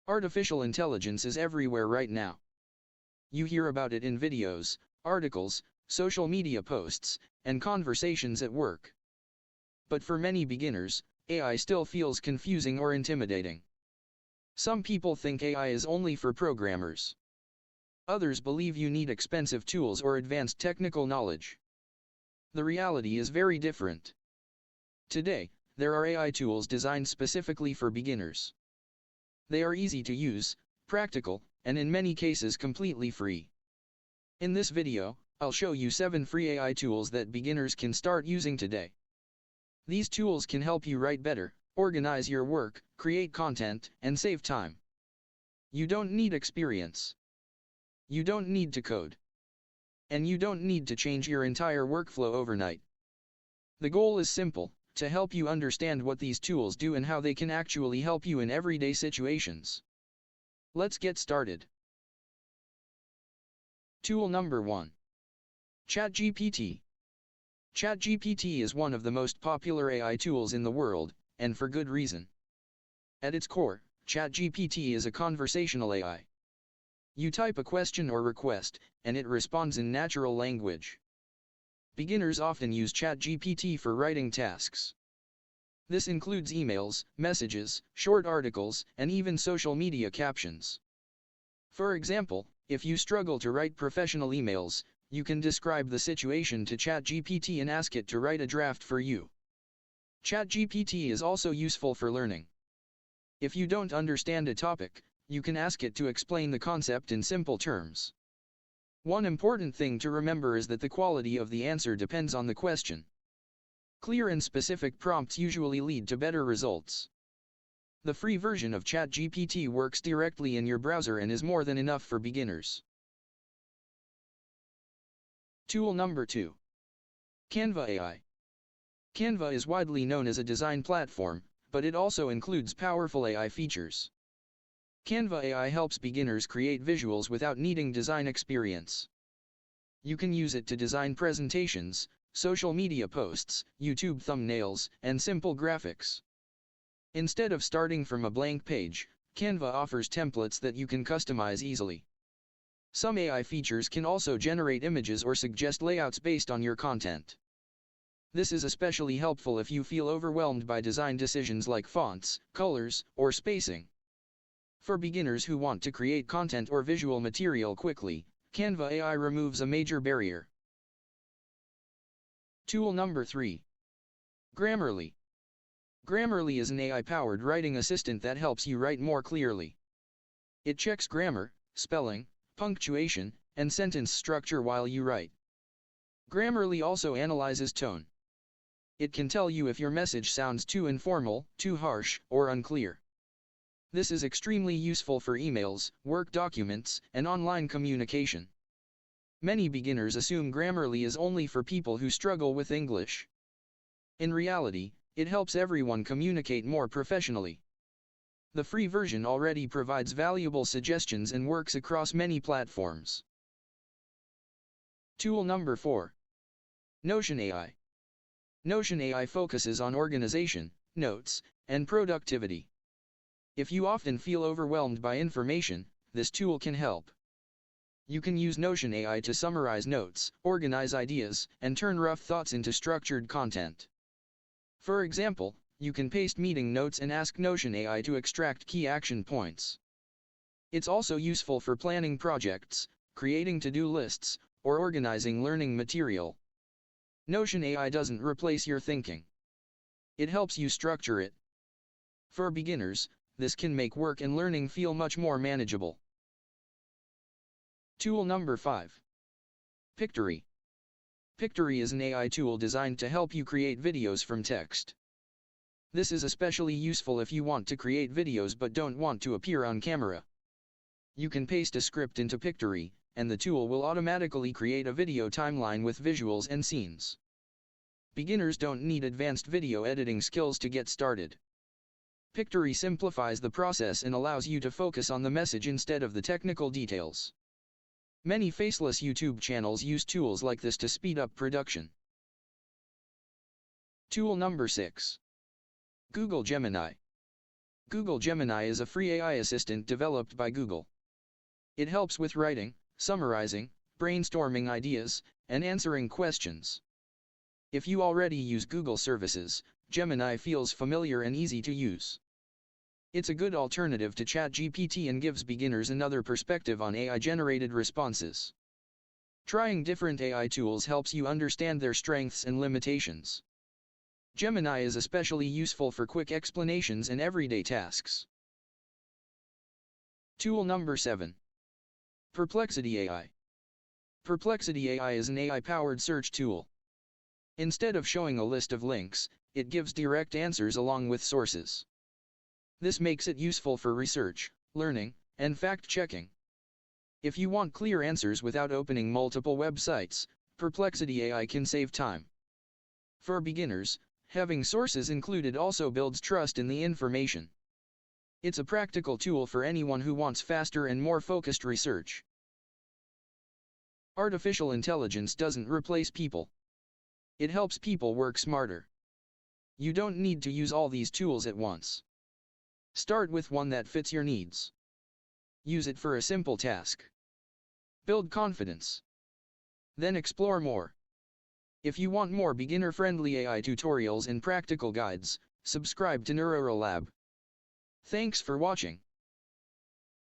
Artificial intelligence is everywhere right now. You hear about it in videos, articles, social media posts, and conversations at work. But for many beginners, AI still feels confusing or intimidating. Some people think AI is only for programmers. Others believe you need expensive tools or advanced technical knowledge. The reality is very different. Today, there are AI tools designed specifically for beginners. They are easy to use, practical, and in many cases completely free. In this video, I'll show you 7 free AI tools that beginners can start using today. These tools can help you write better, organize your work, create content, and save time. You don't need experience. You don't need to code. And you don't need to change your entire workflow overnight. The goal is simple: to help you understand what these tools do and how they can actually help you in everyday situations. Let's get started. Tool number 1. ChatGPT. ChatGPT is one of the most popular AI tools in the world, and for good reason. At its core, ChatGPT is a conversational AI. You type a question or request, and it responds in natural language. Beginners often use ChatGPT for writing tasks. This includes emails, messages, short articles, and even social media captions. For example, if you struggle to write professional emails, you can describe the situation to ChatGPT and ask it to write a draft for you. ChatGPT is also useful for learning. If you don't understand a topic, you can ask it to explain the concept in simple terms. One important thing to remember is that the quality of the answer depends on the question. Clear and specific prompts usually lead to better results. The free version of ChatGPT works directly in your browser and is more than enough for beginners. Tool number 2. Canva AI. Canva is widely known as a design platform, but it also includes powerful AI features. Canva AI helps beginners create visuals without needing design experience. You can use it to design presentations, social media posts, YouTube thumbnails, and simple graphics. Instead of starting from a blank page, Canva offers templates that you can customize easily. Some AI features can also generate images or suggest layouts based on your content. This is especially helpful if you feel overwhelmed by design decisions like fonts, colors, or spacing. For beginners who want to create content or visual material quickly, Canva AI removes a major barrier. Tool number 3. Grammarly. Grammarly is an AI-powered writing assistant that helps you write more clearly. It checks grammar, spelling, punctuation, and sentence structure while you write. Grammarly also analyzes tone. It can tell you if your message sounds too informal, too harsh, or unclear. This is extremely useful for emails, work documents, and online communication. Many beginners assume Grammarly is only for people who struggle with English. In reality, it helps everyone communicate more professionally. The free version already provides valuable suggestions and works across many platforms. Tool number 4. Notion AI. Notion AI focuses on organization, notes, and productivity. If you often feel overwhelmed by information, this tool can help. You can use Notion AI to summarize notes, organize ideas, and turn rough thoughts into structured content. For example, you can paste meeting notes and ask Notion AI to extract key action points. It's also useful for planning projects, creating to-do lists, or organizing learning material. Notion AI doesn't replace your thinking. It helps you structure it. For beginners, this can make work and learning feel much more manageable. Tool number 5. Pictory. Pictory is an AI tool designed to help you create videos from text. This is especially useful if you want to create videos but don't want to appear on camera. You can paste a script into Pictory, and the tool will automatically create a video timeline with visuals and scenes. Beginners don't need advanced video editing skills to get started. Pictory simplifies the process and allows you to focus on the message instead of the technical details. Many faceless YouTube channels use tools like this to speed up production. Tool number 6. Google Gemini. Google Gemini is a free AI assistant developed by Google. It helps with writing, summarizing, brainstorming ideas, and answering questions. If you already use Google services, Gemini feels familiar and easy to use. It's a good alternative to ChatGPT and gives beginners another perspective on AI-generated responses. Trying different AI tools helps you understand their strengths and limitations. Gemini is especially useful for quick explanations and everyday tasks. Tool number 7. Perplexity AI. Perplexity AI is an AI-powered search tool. Instead of showing a list of links, it gives direct answers along with sources. This makes it useful for research, learning, and fact-checking. If you want clear answers without opening multiple websites, Perplexity AI can save time. For beginners, having sources included also builds trust in the information. It's a practical tool for anyone who wants faster and more focused research. Artificial intelligence doesn't replace people. It helps people work smarter. You don't need to use all these tools at once. Start with one that fits your needs. Use it for a simple task. Build confidence. Then explore more. If you want more beginner-friendly AI tutorials and practical guides, subscribe to Neurora Lab. Thanks for watching.